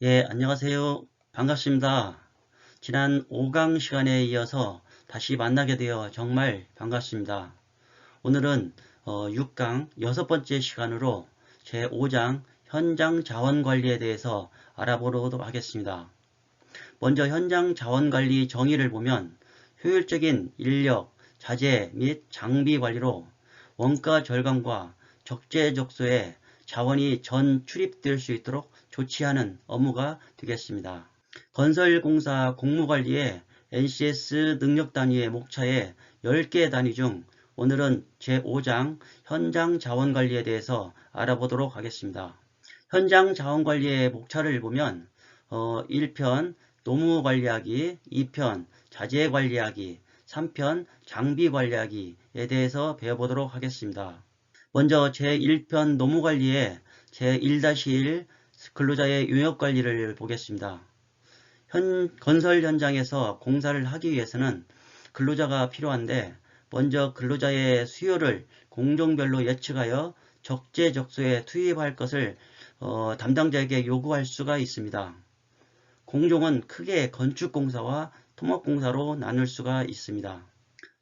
예, 안녕하세요. 반갑습니다. 지난 5강 시간에 이어서 다시 만나게 되어 정말 반갑습니다. 오늘은 6강 여섯 번째 시간으로 제5장 현장 자원 관리에 대해서 알아보도록 하겠습니다. 먼저 현장 자원 관리 정의를 보면 효율적인 인력, 자재 및 장비 관리로 원가 절감과 적재적소에 자원이 전 출입될 수 있도록 조치하는 업무가 되겠습니다. 건설공사 공무관리의 NCS 능력 단위의 목차의 10개 단위 중 오늘은 제5장 현장 자원관리에 대해서 알아보도록 하겠습니다. 현장 자원관리의 목차를 보면 1편 노무 관리하기, 2편 자재 관리하기, 3편 장비 관리하기에 대해서 배워보도록 하겠습니다. 먼저 제1편 노무 관리의 제1-1 근로자의 용역 관리를 보겠습니다. 건설 현장에서 공사를 하기 위해서는 근로자가 필요한데 먼저 근로자의 수요를 공종별로 예측하여 적재적소에 투입할 것을 담당자에게 요구할 수가 있습니다. 공종은 크게 건축공사와 토목공사로 나눌 수가 있습니다.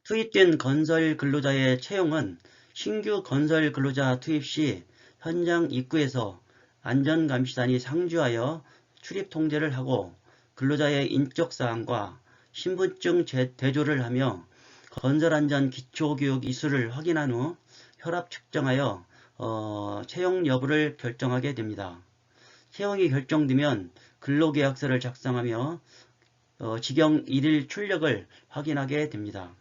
투입된 건설 근로자의 채용은 신규 건설 근로자 투입 시 현장 입구에서 안전감시단이 상주하여 출입 통제를 하고 근로자의 인적사항과 신분증 대조를 하며 건설안전 기초교육 이수를 확인한 후 혈압 측정하여 채용 여부를 결정하게 됩니다. 채용이 결정되면 근로계약서를 작성하며 직영 1일 출력을 확인하게 됩니다.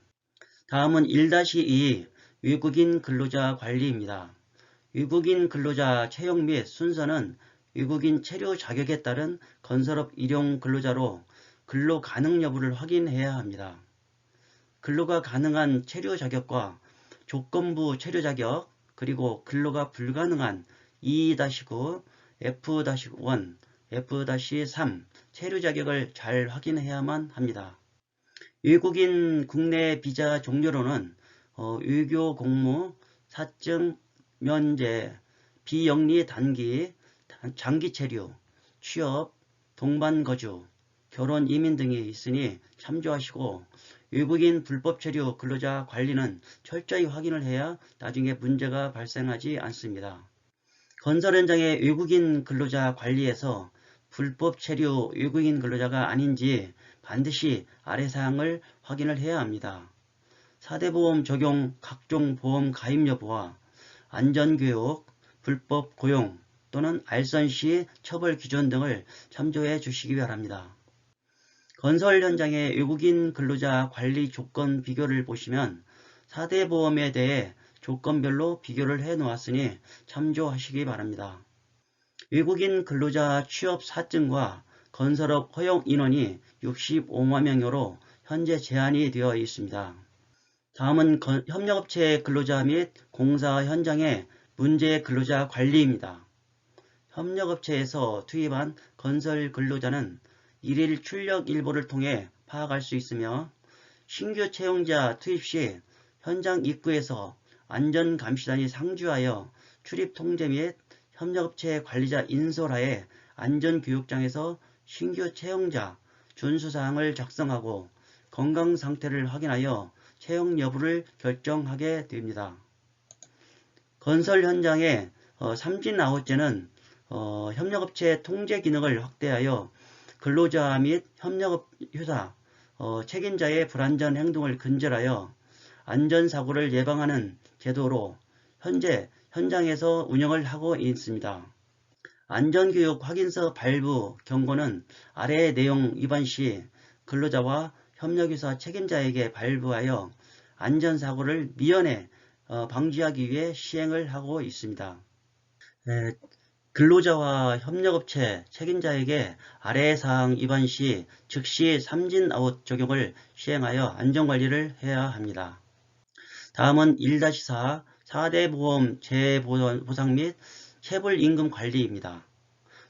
다음은 1-2 외국인 근로자 관리입니다. 외국인 근로자 채용 및 순서는 외국인 체류 자격에 따른 건설업 일용 근로자로 근로 가능 여부를 확인해야 합니다. 근로가 가능한 체류 자격과 조건부 체류 자격, 그리고 근로가 불가능한 2-9, F-1, F-3 체류 자격을 잘 확인해야만 합니다. 외국인 국내 비자 종류로는 외교 공무, 사증, 면제, 비영리 단기, 장기 체류, 취업, 동반 거주, 결혼 이민 등이 있으니 참조하시고 외국인 불법 체류 근로자 관리는 철저히 확인을 해야 나중에 문제가 발생하지 않습니다. 건설 현장의 외국인 근로자 관리에서 불법 체류 외국인 근로자가 아닌지 반드시 아래 사항을 확인을 해야 합니다. 4대 보험 적용 각종 보험 가입 여부와 안전교육, 불법 고용 또는 알선 시 처벌 기준 등을 참조해 주시기 바랍니다. 건설 현장의 외국인 근로자 관리 조건 비교를 보시면 4대 보험에 대해 조건별로 비교를 해 놓았으니 참조하시기 바랍니다. 외국인 근로자 취업 사증과 건설업 허용 인원이 65만 명으로 현재 제한이 되어 있습니다. 다음은 협력업체 근로자 및 공사 현장의 문제 근로자 관리입니다. 협력업체에서 투입한 건설 근로자는 일일 출력 일보를 통해 파악할 수 있으며 신규 채용자 투입 시 현장 입구에서 안전감시단이 상주하여 출입 통제 및 협력업체 관리자 인솔하에 안전교육장에서 신규 채용자 준수사항을 작성하고 건강상태를 확인하여 채용 여부를 결정하게 됩니다. 건설 현장의 삼진 아웃제는 협력업체 통제 기능을 확대하여 근로자 및 협력회사 책임자의 불안전 행동을 근절하여 안전사고를 예방하는 제도로 현재 현장에서 운영을 하고 있습니다. 안전교육 확인서 발부 경고는 아래의 내용 위반 시 근로자와 협력회사 책임자에게 발부하여 안전사고를 미연에 방지하기 위해 시행을 하고 있습니다. 근로자와 협력업체 책임자에게 아래 사항 위반 시 즉시 삼진 아웃 적용을 시행하여 안전관리를 해야 합니다. 다음은 1-4 4대 보험 재보상 및 체불임금 관리입니다.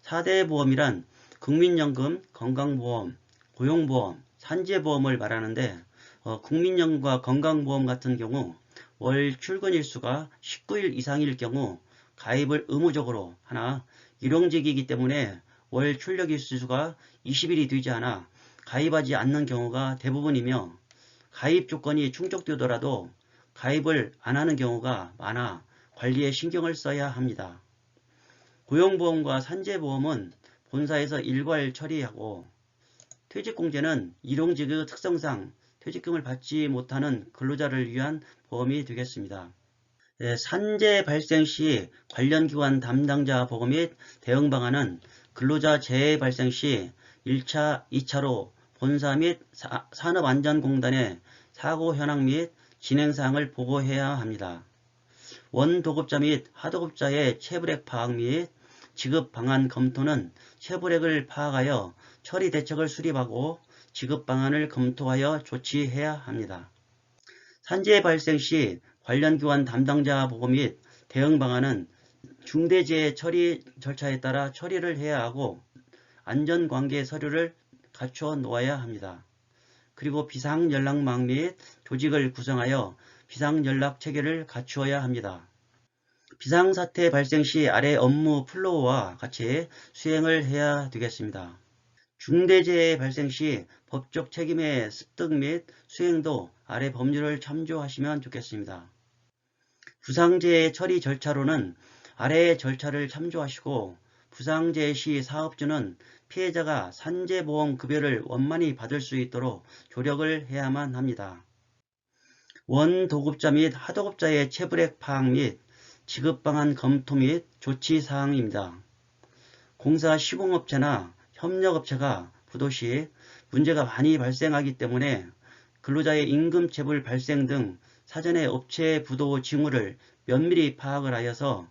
4대 보험이란 국민연금, 건강보험, 고용보험, 산재보험을 말하는데 국민연금과 건강보험 같은 경우 월 출근 일수가 19일 이상일 경우 가입을 의무적으로 하나 일용직이기 때문에 월 출력 일수가 20일이 되지 않아 가입하지 않는 경우가 대부분이며 가입 조건이 충족되더라도 가입을 안 하는 경우가 많아 관리에 신경을 써야 합니다. 고용보험과 산재보험은 본사에서 일괄 처리하고 퇴직공제는 일용직의 특성상 퇴직금을 받지 못하는 근로자를 위한 보험이 되겠습니다. 산재 발생 시 관련 기관 담당자 보고 및 대응 방안은 근로자 재해 발생 시 1차, 2차로 본사 및 산업안전공단에 사고 현황 및 진행사항을 보고해야 합니다. 원도급자 및 하도급자의 체불액 파악 및 지급 방안 검토는 체불액을 파악하여 처리 대책을 수립하고 지급 방안을 검토하여 조치해야 합니다. 산재 발생 시 관련 기관 담당자 보고 및 대응 방안은 중대재해 처리 절차에 따라 처리를 해야 하고 안전관계 서류를 갖춰 놓아야 합니다. 그리고 비상연락망 및 조직을 구성하여 비상연락 체계를 갖추어야 합니다. 비상사태 발생 시 아래 업무 플로우와 같이 수행을 해야 되겠습니다. 중대재해 발생 시 법적 책임의 습득 및 수행도 아래 법률을 참조하시면 좋겠습니다. 부상재해 처리 절차로는 아래의 절차를 참조하시고 부상재해 시 사업주는 피해자가 산재보험 급여를 원만히 받을 수 있도록 조력을 해야만 합니다. 원도급자 및 하도급자의 체불액 파악 및 지급방안 검토 및 조치사항입니다. 공사 시공업체나 협력업체가 부도 시 문제가 많이 발생하기 때문에 근로자의 임금체불 발생 등 사전에 업체 부도 징후를 면밀히 파악을 하여서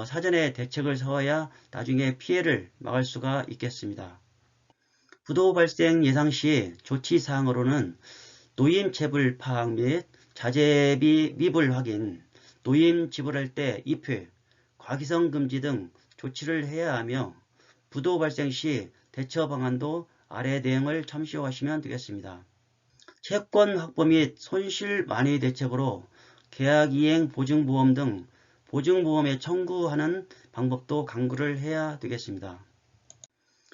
사전에 대책을 세워야 나중에 피해를 막을 수가 있겠습니다. 부도 발생 예상 시 조치사항으로는 노임체불 파악 및 자재비 미불 확인, 노임 지불할 때 입회, 과기성 금지 등 조치를 해야 하며 부도 발생 시 대처 방안도 아래 내용을 참조하시면 되겠습니다. 채권 확보 및 손실 만회 대책으로 계약이행 보증보험 등 보증보험에 청구하는 방법도 강구를 해야 되겠습니다.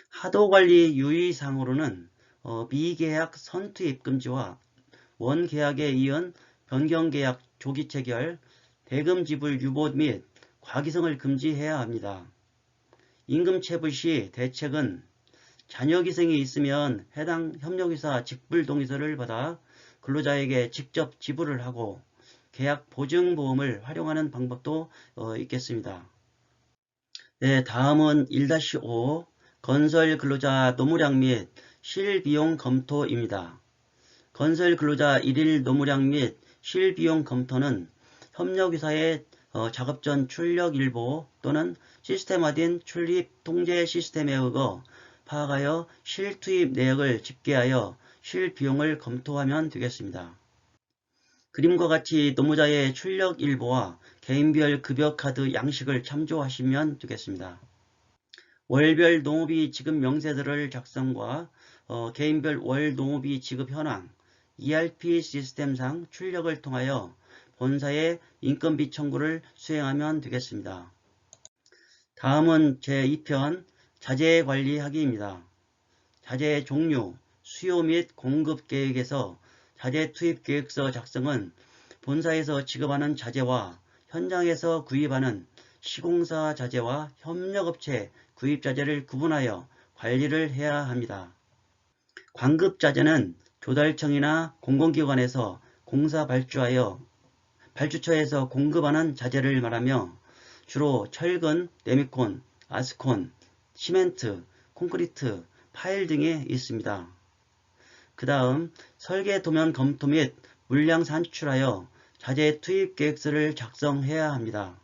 하도관리 유의사항으로는 미계약 선투입 금지와 원계약에 이은 변경계약 조기 체결, 대금 지불 유보 및 과기성을 금지해야 합니다. 임금체불 시 대책은 자녀기생이 있으면 해당 협력회사 직불동의서를 받아 근로자에게 직접 지불을 하고 계약 보증보험을 활용하는 방법도 있겠습니다. 네, 다음은 1-5 건설 근로자 노무량 및 실비용 검토입니다. 건설 근로자 일일 노무량 및 실비용 검토는 협력회사의 작업 전 출력 일보 또는 시스템화된 출입 통제 시스템에 의거 파악하여 실투입 내역을 집계하여 실비용을 검토하면 되겠습니다. 그림과 같이 노무자의 출력 일보와 개인별 급여카드 양식을 참조하시면 되겠습니다. 월별 농업이 지급 명세서를 작성과 개인별 월 농업이 지급 현황, ERP 시스템상 출력을 통하여 본사의 인건비 청구를 수행하면 되겠습니다. 다음은 제2편 자재 관리하기입니다. 자재 종류, 수요 및 공급 계획에서 자재 투입 계획서 작성은 본사에서 지급하는 자재와 현장에서 구입하는 시공사 자재와 협력업체 구입 자재를 구분하여 관리를 해야 합니다. 관급 자재는 조달청이나 공공기관에서 공사 발주처에서 공급하는 자재를 말하며 주로 철근, 네미콘, 아스콘, 시멘트, 콘크리트, 파일 등이 있습니다. 그 다음 설계 도면 검토 및 물량 산출하여 자재 투입 계획서를 작성해야 합니다.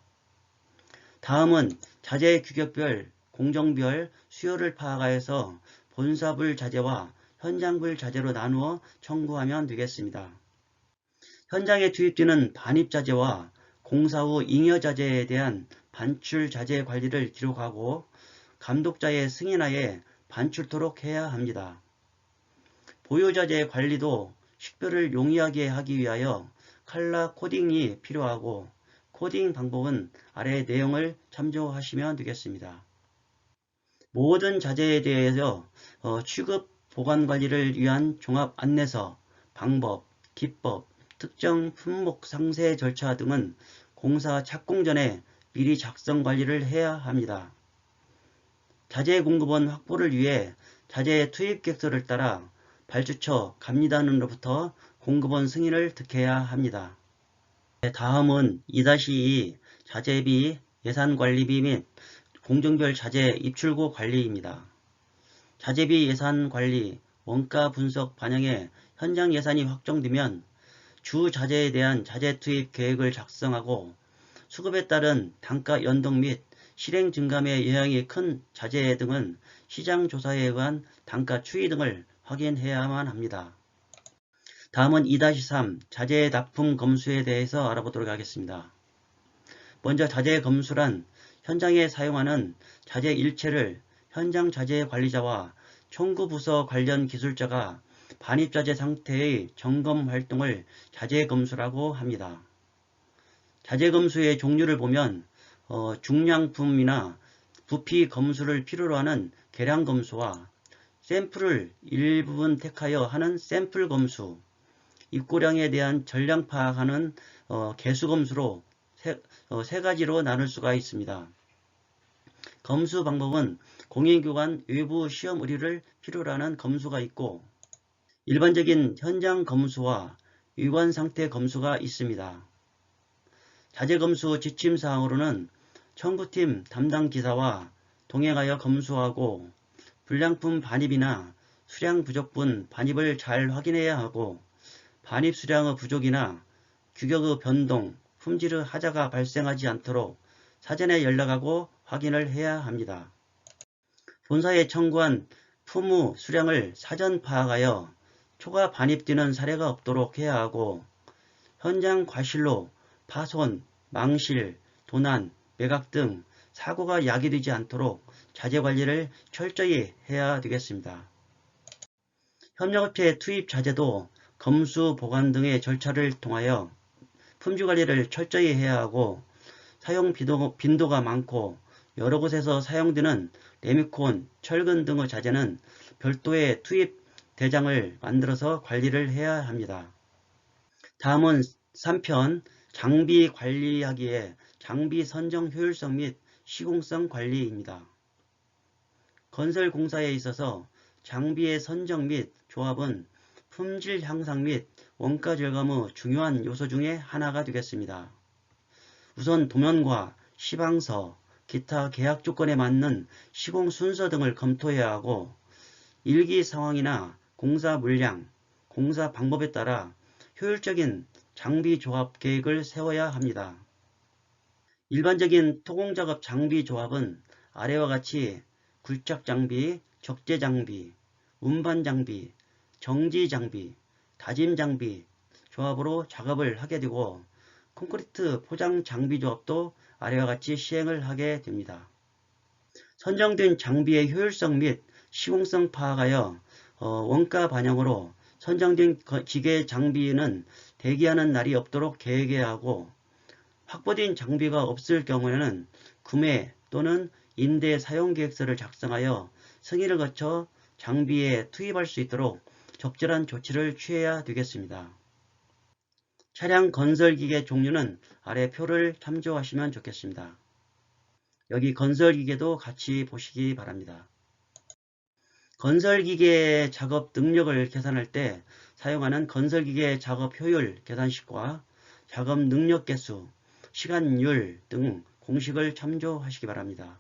다음은 자재 규격별, 공정별 수요를 파악하여서 본사불 자재와 현장불 자재로 나누어 청구하면 되겠습니다. 현장에 투입되는 반입자재와 공사 후 잉여자재에 대한 반출 자재 관리를 기록하고 감독자의 승인하에 반출토록 해야 합니다. 보유자재 관리도 식별을 용이하게 하기 위하여 컬러 코딩이 필요하고 코딩 방법은 아래 내용을 참조하시면 되겠습니다. 모든 자재에 대해서 취급 보관 관리를 위한 종합 안내서, 방법, 기법, 특정 품목 상세 절차 등은 공사 착공 전에 미리 작성 관리를 해야 합니다. 자재 공급원 확보를 위해 자재 투입 계획서를 따라 발주처 감리단으로부터 공급원 승인을 득해야 합니다. 다음은 2-2 자재비 예산관리비 및 공정별 자재 입출고 관리입니다. 자재비 예산관리, 원가 분석 반영에 현장 예산이 확정되면 주 자재에 대한 자재 투입 계획을 작성하고 수급에 따른 단가 연동 및 실행 증감의 영향이 큰 자재 등은 시장 조사에 의한 단가 추이 등을 확인해야만 합니다. 다음은 2-3 자재 납품 검수에 대해서 알아보도록 하겠습니다. 먼저 자재 검수란 현장에 사용하는 자재 일체를 현장 자재 관리자와 총구부서 관련 기술자가 반입자재 상태의 점검 활동을 자재 검수라고 합니다. 자재 검수의 종류를 보면 중량품이나 부피 검수를 필요로 하는 계량 검수와 샘플을 일부분 택하여 하는 샘플 검수, 입고량에 대한 전량 파악하는 개수 검수로 세 가지로 나눌 수가 있습니다. 검수 방법은 공인기관 외부 시험 의뢰를 필요로 하는 검수가 있고 일반적인 현장 검수와 위관상태 검수가 있습니다. 자재 검수 지침사항으로는 청구팀 담당 기사와 동행하여 검수하고 불량품 반입이나 수량 부족분 반입을 잘 확인해야 하고 반입 수량의 부족이나 규격의 변동, 품질의 하자가 발생하지 않도록 사전에 연락하고 확인을 해야 합니다. 본사에 청구한 품의 수량을 사전 파악하여 초과 반입되는 사례가 없도록 해야 하고 현장 과실로 파손, 망실, 도난, 매각 등 사고가 야기되지 않도록 자재 관리를 철저히 해야 되겠습니다. 협력업체 투입 자재도 검수, 보관 등의 절차를 통하여 품질 관리를 철저히 해야 하고 사용 빈도가 많고 여러 곳에서 사용되는 레미콘, 철근 등의 자재는 별도의 투입 대장을 만들어서 관리를 해야 합니다. 다음은 3편 장비 관리하기에 장비 선정 효율성 및 시공성 관리입니다. 건설 공사에 있어서 장비의 선정 및 조합은 품질 향상 및 원가 절감의 중요한 요소 중에 하나가 되겠습니다. 우선 도면과 시방서, 기타 계약 조건에 맞는 시공 순서 등을 검토해야 하고 일기 상황이나 공사 물량, 공사 방법에 따라 효율적인 장비 조합 계획을 세워야 합니다. 일반적인 토공작업 장비 조합은 아래와 같이 굴착 장비, 적재 장비, 운반 장비, 정지 장비, 다짐 장비 조합으로 작업을 하게 되고 콘크리트 포장 장비 조합도 아래와 같이 시행을 하게 됩니다. 선정된 장비의 효율성 및 시공성 파악하여 원가 반영으로 선정된 기계 장비는 대기하는 날이 없도록 계획해야 하고 확보된 장비가 없을 경우에는 구매 또는 임대 사용 계획서를 작성하여 승인을 거쳐 장비에 투입할 수 있도록 적절한 조치를 취해야 되겠습니다. 차량 건설기계 종류는 아래 표를 참조하시면 좋겠습니다. 여기 건설기계도 같이 보시기 바랍니다. 건설기계 작업 능력을 계산할 때 사용하는 건설기계 작업 효율 계산식과 작업 능력 개수, 시간율 등 공식을 참조하시기 바랍니다.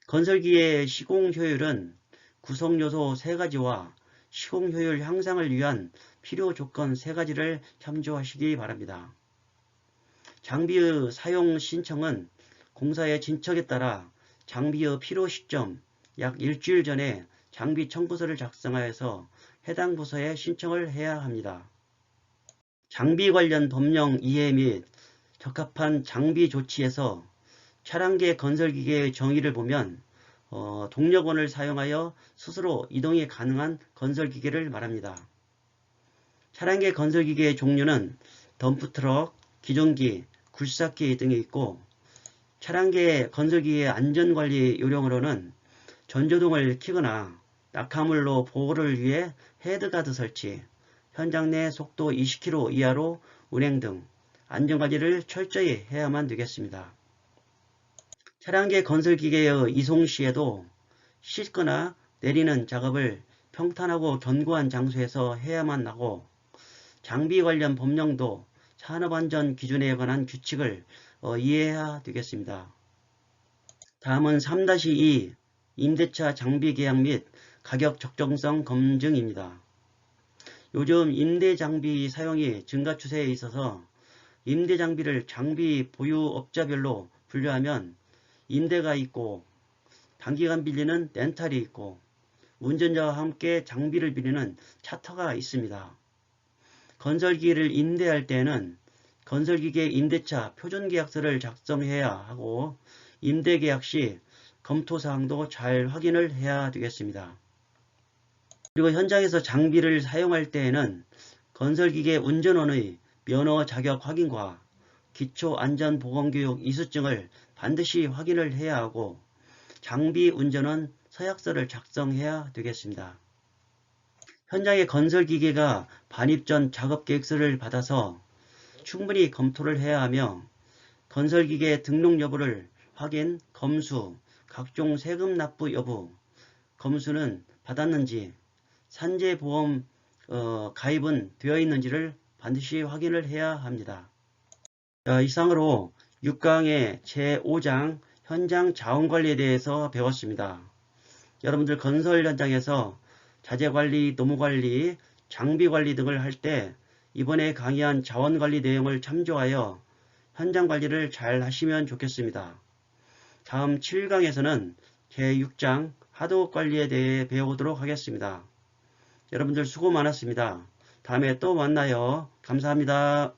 건설기계의 시공 효율은 구성요소 3가지와 시공 효율 향상을 위한 필요 조건 3가지를 참조하시기 바랍니다. 장비의 사용 신청은 공사의 진척에 따라 장비의 필요 시점 약 일주일 전에 장비 청구서를 작성하여서 해당 부서에 신청을 해야 합니다. 장비 관련 법령 이해 및 적합한 장비 조치에서 차량계 건설기계의 정의를 보면 동력원을 사용하여 스스로 이동이 가능한 건설기계를 말합니다. 차량계 건설기계의 종류는 덤프트럭, 기존기, 굴삭기 등이 있고 차량계 건설기계의 안전관리 요령으로는 전조등을 켜거나 낙하물로 보호를 위해 헤드가드 설치, 현장 내 속도 20km 이하로 운행 등 안전관리를 철저히 해야만 되겠습니다. 차량계 건설기계의 이송 시에도 싣거나 내리는 작업을 평탄하고 견고한 장소에서 해야만 하고, 장비 관련 법령도 산업안전 기준에 관한 규칙을 이해해야 되겠습니다. 다음은 3-2 임대차 장비 계약 및 가격 적정성 검증입니다. 요즘 임대장비 사용이 증가 추세에 있어서 임대장비를 장비 보유업자별로 분류하면 임대가 있고, 단기간 빌리는 렌탈이 있고, 운전자와 함께 장비를 빌리는 차터가 있습니다. 건설기계를 임대할 때는 건설기계 임대차 표준계약서를 작성해야 하고, 임대계약 시 검토사항도 잘 확인을 해야 되겠습니다. 그리고 현장에서 장비를 사용할 때에는 건설기계 운전원의 면허 자격 확인과 기초안전보건교육 이수증을 반드시 확인을 해야 하고, 장비 운전원 서약서를 작성해야 되겠습니다. 현장의 건설기계가 반입 전 작업계획서를 받아서 충분히 검토를 해야 하며, 건설기계 등록 여부를 확인, 검수, 각종 세금 납부 여부, 검수는 받았는지, 산재보험 가입은 되어 있는지를 반드시 확인을 해야 합니다. 이상으로 6강의 제5장 현장 자원관리에 대해서 배웠습니다. 여러분들 건설 현장에서 자재관리, 노무관리, 장비관리 등을 할 때 이번에 강의한 자원관리 내용을 참조하여 현장관리를 잘 하시면 좋겠습니다. 다음 7강에서는 제6장 하도관리에 대해 배워보도록 하겠습니다. 여러분들 수고 많았습니다. 다음에 또 만나요. 감사합니다.